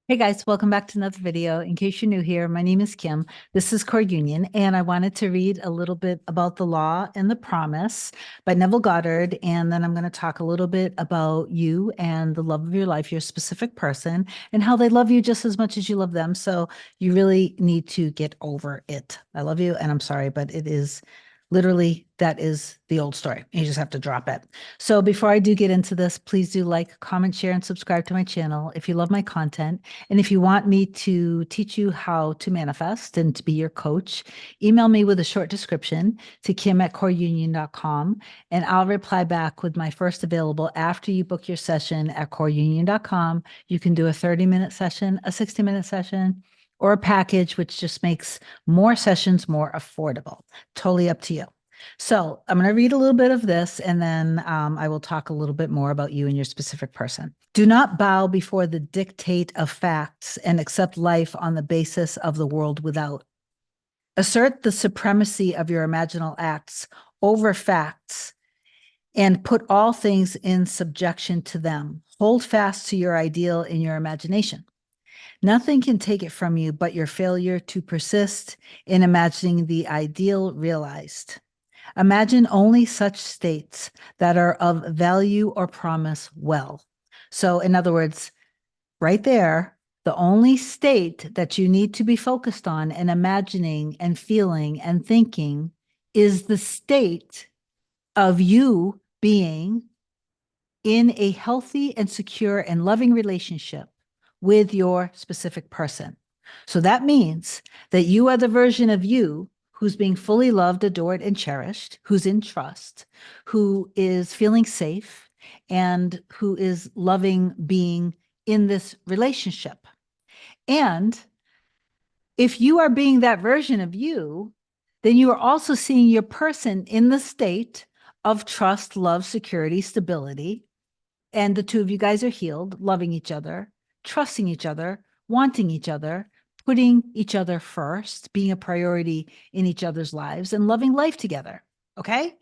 Hey guys, welcome back to another video. In case you're new here, my name is Kim. This is Core Union, and I wanted to read a little bit about The Law and the Promise by Neville Goddard, and then I'm going to talk a little bit about you and the love of your life, your specific person, and how they love you just as much as you love them. So you really need to get over it. I love you, and I'm sorry, but it is literally, that is the old story. You just have to drop it. So before I do get into this, please do like, comment, share, and subscribe to my channel if you love my content. And if you want me to teach you how to manifest and to be your coach, email me with a short description to kim@coreunion.com, and I'll reply back with my first available after you book your session at coreunion.com. You can do a 30-minute session, a 60-minute session, or a package, which just makes more sessions more affordable. Totally up to you. So I'm going to read a little bit of this, and then I will talk a little bit more about you and your specific person. Do not bow before the dictate of facts and accept life on the basis of the world without. Assert the supremacy of your imaginal acts over facts and put all things in subjection to them. Hold fast to your ideal in your imagination. Nothing can take it from you but your failure to persist in imagining the ideal realized. Imagine only such states that are of value or promise well. So, in other words, right there, the only state that you need to be focused on and imagining and feeling and thinking is the state of you being in a healthy and secure and loving relationship with your specific person. So that means that you are the version of you who's being fully loved, adored, and cherished, who's in trust, who is feeling safe, and who is loving being in this relationship. And if you are being that version of you, then you are also seeing your person in the state of trust, love, security, stability. And the two of you guys are healed, loving each other, trusting each other, wanting each other, putting each other first, being a priority in each other's lives, and loving life together. Okay?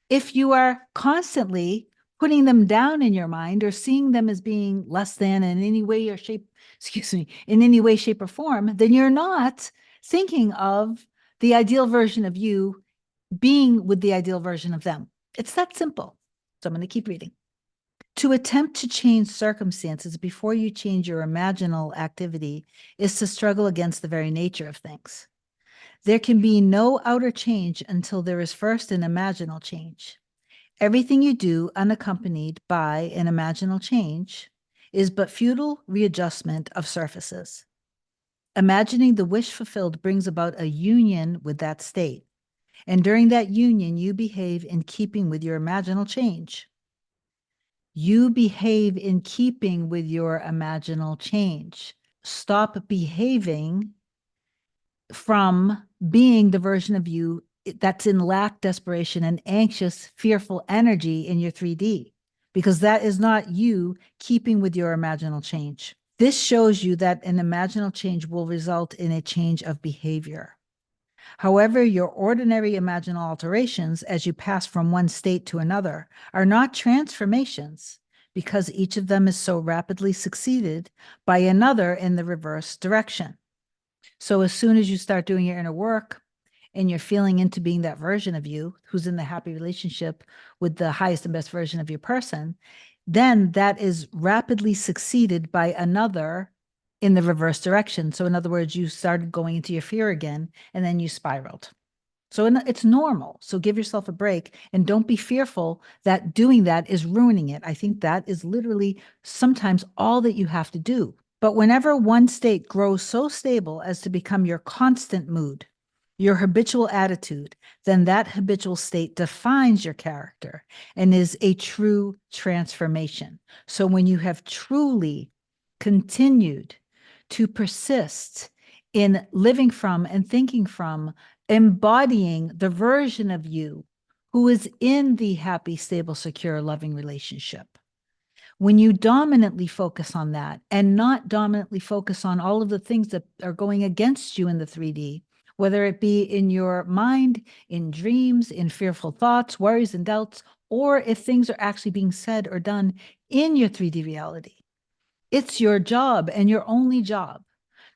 If you are constantly putting them down in your mind or seeing them as being less than in any way or shape, in any way, shape, or form, then you're not thinking of the ideal version of you being with the ideal version of them. It's that simple. So I'm going to keep reading. To attempt to change circumstances before you change your imaginal activity is to struggle against the very nature of things. There can be no outer change until there is first an imaginal change. Everything you do unaccompanied by an imaginal change is but futile readjustment of surfaces. Imagining the wish fulfilled brings about a union with that state, and during that union, you behave in keeping with your imaginal change. You behave in keeping with your imaginal change. Stop behaving from being the version of you that's in lack, desperation, and anxious, fearful energy in your 3D, because that is not you keeping with your imaginal change. This shows you that an imaginal change will result in a change of behavior. However, your ordinary imaginal alterations as you pass from one state to another are not transformations, because each of them is so rapidly succeeded by another in the reverse direction. So as soon as you start doing your inner work and you're feeling into being that version of you who's in the happy relationship with the highest and best version of your person, then that is rapidly succeeded by another in the reverse direction. So in other words, you started going into your fear again, and then you spiraled. So it's normal. So give yourself a break and don't be fearful that doing that is ruining it. I think that is literally sometimes all that you have to do. But whenever one state grows so stable as to become your constant mood, your habitual attitude, then that habitual state defines your character and is a true transformation. So when you have truly continued to persist in living from and thinking from, embodying the version of you who is in the happy, stable, secure, loving relationship, when you dominantly focus on that and not dominantly focus on all of the things that are going against you in the 3D, whether it be in your mind, in dreams, in fearful thoughts, worries, and doubts, or if things are actually being said or done in your 3D reality, It's your job and your only job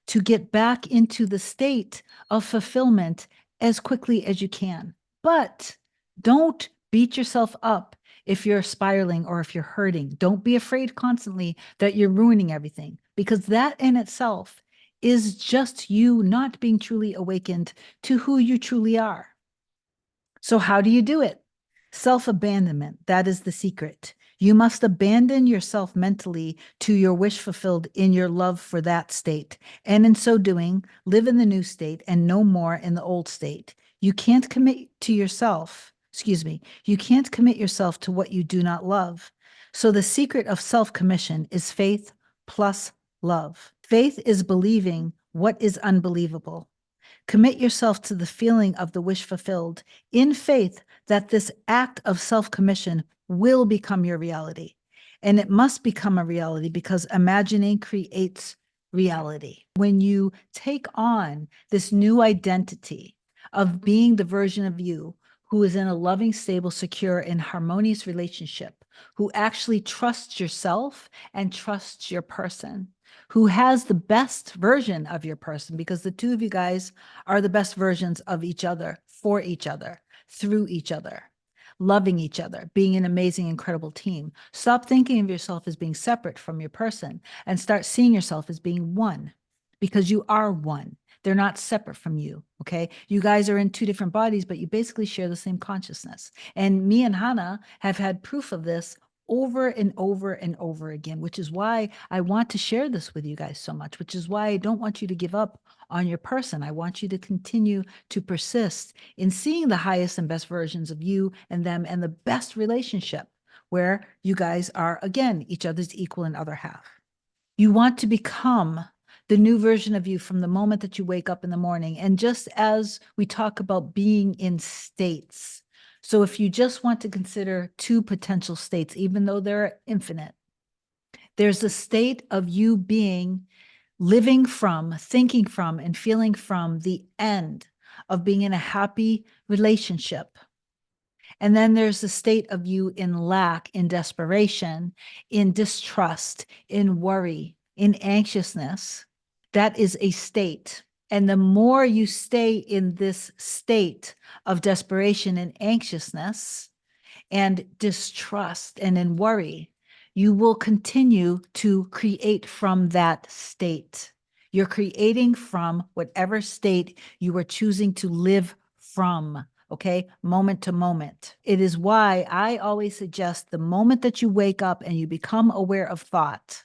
to get back into the state of fulfillment as quickly as you can. But don't beat yourself up if you're spiraling or if you're hurting. Don't be afraid constantly that you're ruining everything, because that in itself is just you not being truly awakened to who you truly are. So how do you do it? Self-abandonment, that is the secret. You must abandon yourself mentally to your wish fulfilled in your love for that state. And in so doing, live in the new state and no more in the old state. You can't commit to yourself, you can't commit yourself to what you do not love. So the secret of self-commission is faith plus love. Faith is believing what is unbelievable. Commit yourself to the feeling of the wish fulfilled in faith that this act of self-commission will become your reality. And it must become a reality because imagining creates reality. When you take on this new identity of being the version of you who is in a loving, stable, secure, and harmonious relationship, who actually trusts yourself and trusts your person, who has the best version of your person, because the two of you guys are the best versions of each other, for each other, through each other, loving each other, being an amazing, incredible team. Stop thinking of yourself as being separate from your person and start seeing yourself as being one, because you are one. They're not separate from you, okay? You guys are in two different bodies, but you basically share the same consciousness. And me and Hannah have had proof of this over and over and over again, which is why I want to share this with you guys so much, which is why I don't want you to give up on your person. I want you to continue to persist in seeing the highest and best versions of you and them and the best relationship where you guys are, again, each other's equal and other half. You want to become the new version of you from the moment that you wake up in the morning. And just as we talk about being in states, so if you just want to consider two potential states, even though they're infinite, there's a state of you being, living from, thinking from, and feeling from the end of being in a happy relationship. And then there's the state of you in lack, in desperation, in distrust, in worry, in anxiousness. That is a state. And the more you stay in this state of desperation and anxiousness and distrust and in worry, you will continue to create from that state. You're creating from whatever state you are choosing to live from, okay, moment to moment. It is why I always suggest the moment that you wake up and you become aware of thought,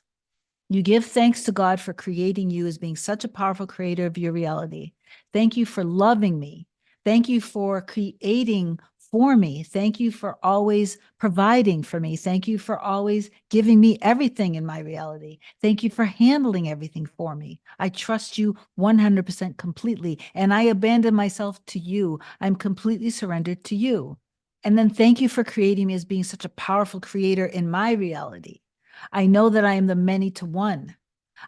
you give thanks to God for creating you as being such a powerful creator of your reality. Thank you for loving me. Thank you for creating for me. Thank you for always providing for me. Thank you for always giving me everything in my reality. Thank you for handling everything for me. I trust you 100% completely, and I abandon myself to you. I'm completely surrendered to you. And then thank you for creating me as being such a powerful creator in my reality. I know that I am the many to one.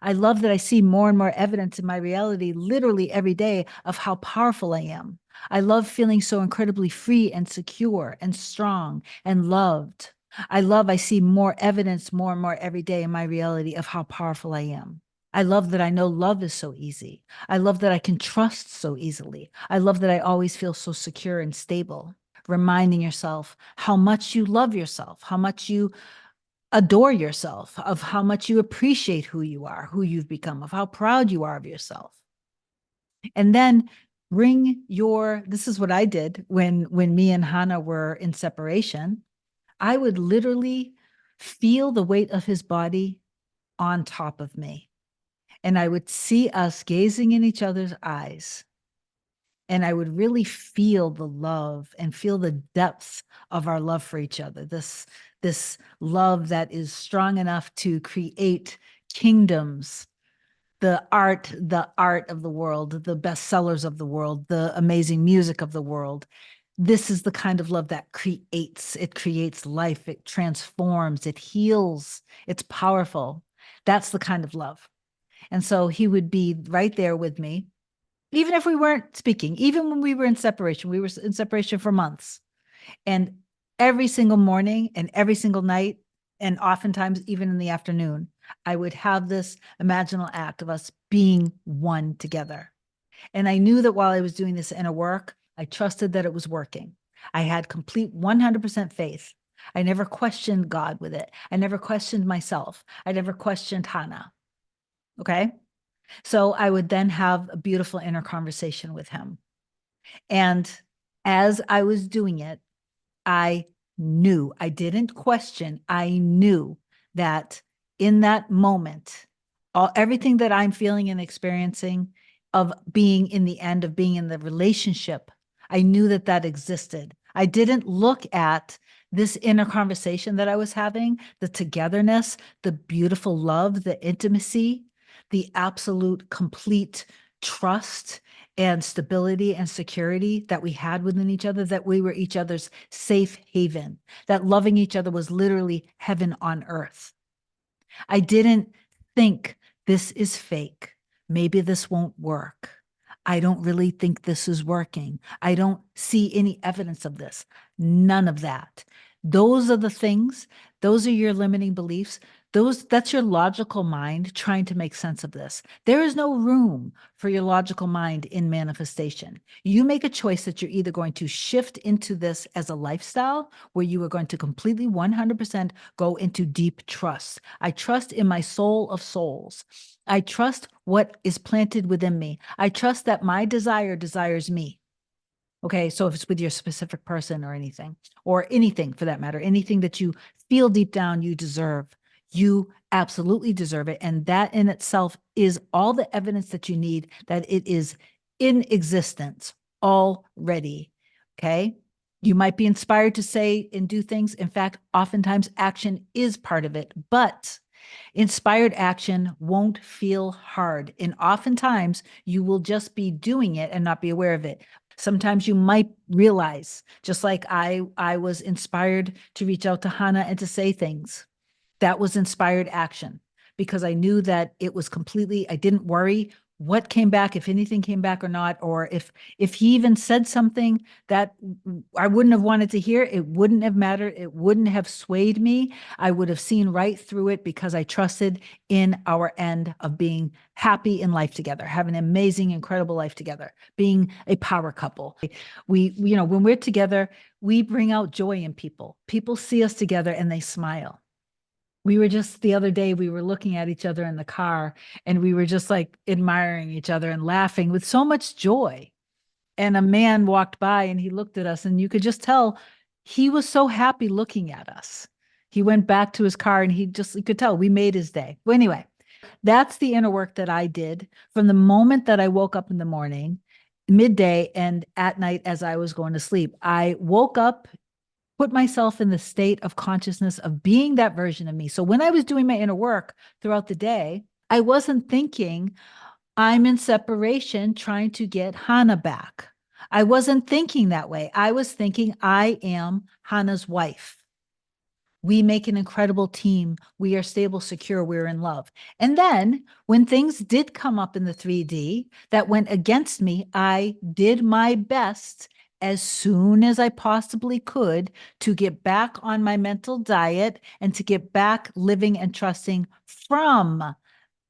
I love that I see more and more evidence in my reality literally every day of how powerful I am. I love feeling so incredibly free and secure and strong and loved. I see more evidence more and more every day in my reality of how powerful I am. I love that I know love is so easy. I love that I can trust so easily. I love that I always feel so secure and stable. Reminding yourself how much you love yourself, how much you adore yourself, of how much you appreciate who you are, who you've become, of how proud you are of yourself. And then this is what I did when me and Hannah were in separation. I would literally feel the weight of his body on top of me. And I would see us gazing in each other's eyes. And I would really feel the love and feel the depth of our love for each other. This love that is strong enough to create kingdoms, the art of the world, the bestsellers of the world, the amazing music of the world. This is the kind of love that it creates life, it transforms, it heals, it's powerful. That's the kind of love. And so he would be right there with me, even if we weren't speaking, even when we were in separation. We were in separation for months. And every single morning and every single night, And oftentimes, even in the afternoon, I would have this imaginal act of us being one together. And I knew that while I was doing this inner work, I trusted that it was working. I had complete 100% faith. I never questioned God with it. I never questioned myself. I never questioned Hannah. Okay. So I would then have a beautiful inner conversation with him. And as I was doing it, I knew, I didn't question, I knew that in that moment, everything that I'm feeling and experiencing of being in the end of being in the relationship, I knew that that existed. I didn't look at this inner conversation that I was having, the togetherness, the beautiful love, the intimacy, the absolute complete trust and stability and security that we had within each other, that we were each other's safe haven, that loving each other was literally heaven on earth. I didn't think this is fake. Maybe this won't work. I don't really think this is working. I don't see any evidence of this. None of that. Those are the things, those are your limiting beliefs. That's your logical mind trying to make sense of this. There is no room for your logical mind in manifestation. You make a choice that you're either going to shift into this as a lifestyle where you are going to completely 100% go into deep trust. I trust in my soul of souls. I trust what is planted within me. I trust that my desire desires me. Okay, so if it's with your specific person or anything for that matter, anything that you feel deep down you deserve, you absolutely deserve it. And that in itself is all the evidence that you need that it is in existence already. Okay, you might be inspired to say and do things. In fact, oftentimes action is part of it, but inspired action won't feel hard. And oftentimes you will just be doing it and not be aware of it. Sometimes you might realize, just like I was inspired to reach out to Hannah and to say things. That was inspired action because I knew that it was completely, I didn't worry what came back, if anything came back or not, or if he even said something that I wouldn't have wanted to hear, it wouldn't have mattered. It wouldn't have swayed me. I would have seen right through it because I trusted in our end of being happy in life together, having an amazing, incredible life together, being a power couple. When we're together, we bring out joy in people. People see us together and they smile. We were just the other day, we were looking at each other in the car and we were just like admiring each other and laughing with so much joy. And a man walked by and he looked at us and you could just tell he was so happy looking at us. He went back to his car and you could tell we made his day. Well, anyway, that's the inner work that I did from the moment that I woke up in the morning, midday, and at night as I was going to sleep. I woke up, put myself in the state of consciousness of being that version of me. So when I was doing my inner work throughout the day, I wasn't thinking I'm in separation trying to get Hannah back. I wasn't thinking that way. I was thinking I am Hannah's wife. We make an incredible team. We are stable, secure, we're in love. And then when things did come up in the 3D that went against me, I did my best as soon as I possibly could to get back on my mental diet and to get back living and trusting from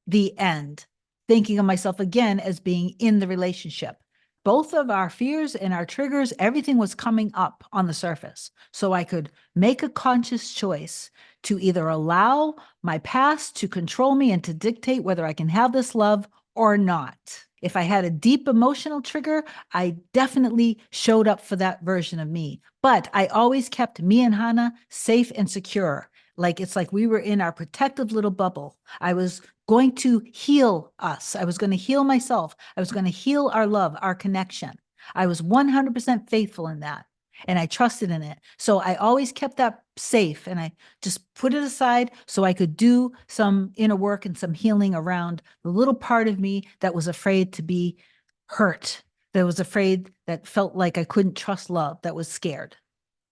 the end, thinking of myself again as being in the relationship. Both of our fears and our triggers, everything was coming up on the surface. So I could make a conscious choice to either allow my past to control me and to dictate whether I can have this love or not. If I had a deep emotional trigger, I definitely showed up for that version of me. But I always kept me and Hannah safe and secure. It's like we were in our protective little bubble. I was going to heal us. I was going to heal myself. I was going to heal our love, our connection. I was 100% faithful in that. And I trusted in it. So I always kept that safe and I just put it aside so I could do some inner work and some healing around the little part of me that was afraid to be hurt, that was afraid, that felt like I couldn't trust love, that was scared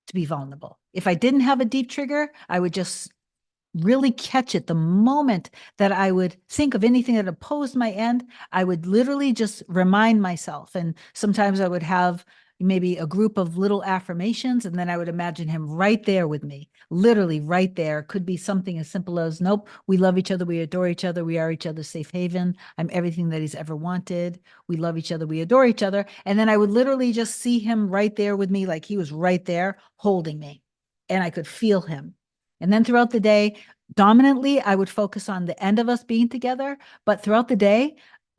to be vulnerable. If I didn't have a deep trigger, I would just really catch it the moment that I would think of anything that opposed my end. I would literally just remind myself. And sometimes I would have maybe a group of little affirmations, and then I would imagine him right there with me, literally right there. Could be something as simple as, nope, we love each other, we adore each other, we are each other's safe haven, I'm everything that he's ever wanted, we love each other, we adore each other. And then I would literally just see him right there with me, like he was right there holding me, and I could feel him. And then throughout the day, dominantly, I would focus on the end of us being together, but throughout the day,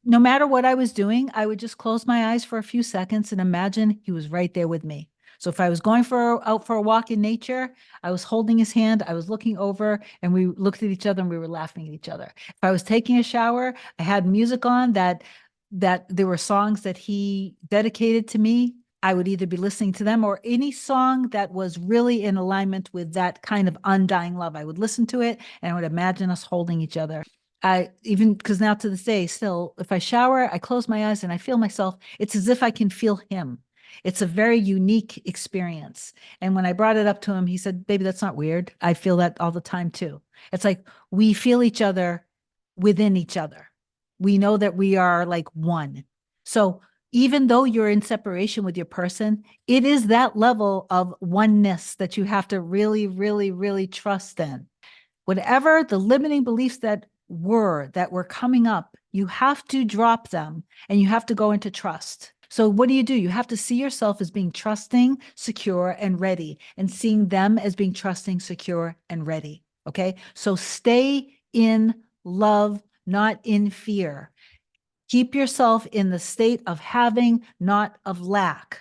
no matter what I was doing, I would just close my eyes for a few seconds and imagine he was right there with me. So if I was going out for a walk in nature, I was holding his hand, I was looking over, and we looked at each other and we were laughing at each other. If I was taking a shower, I had music on that there were songs that he dedicated to me. I would either be listening to them or any song that was really in alignment with that kind of undying love. I would listen to it and I would imagine us holding each other. Even because now to this day, still, if I shower, I close my eyes and I feel myself, it's as if I can feel him. It's a very unique experience. And when I brought it up to him, he said, baby, that's not weird. I feel that all the time too. It's like we feel each other within each other. We know that we are like one. So even though you're in separation with your person, it is that level of oneness that you have to really, really, really trust in. Whatever the limiting beliefs that were coming up, you have to drop them and you have to go into trust. So what do? You have to see yourself as being trusting, secure, and ready, and seeing them as being trusting, secure, and ready. Okay. So stay in love, not in fear. Keep yourself in the state of having, not of lack.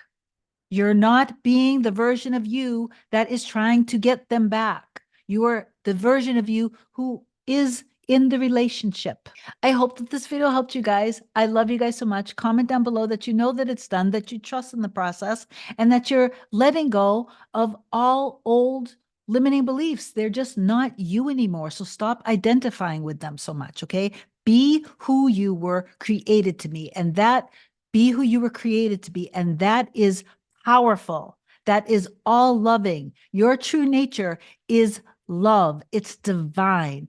You're not being the version of you that is trying to get them back. You are the version of you who is in the relationship. I hope that this video helped you guys. I love you guys so much. Comment down below that you know that it's done, that you trust in the process, and that you're letting go of all old limiting beliefs. They're just not you anymore. So stop identifying with them so much, okay? Be who you were created to be, and that be who you were created to be, and that is powerful. That is all loving. Your true nature is love. It's divine.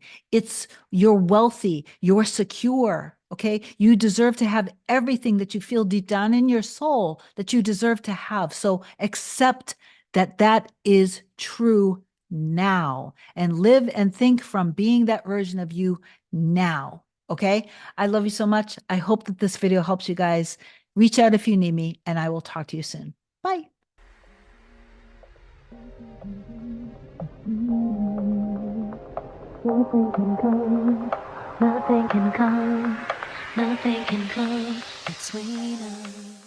You're wealthy. You're secure. Okay. You deserve to have everything that you feel deep down in your soul that you deserve to have. So accept that that is true now and live and think from being that version of you now. Okay. I love you so much. I hope that this video helps you guys. Reach out if you need me, and I will talk to you soon. Bye. Nothing can come, nothing can come, nothing can come between us.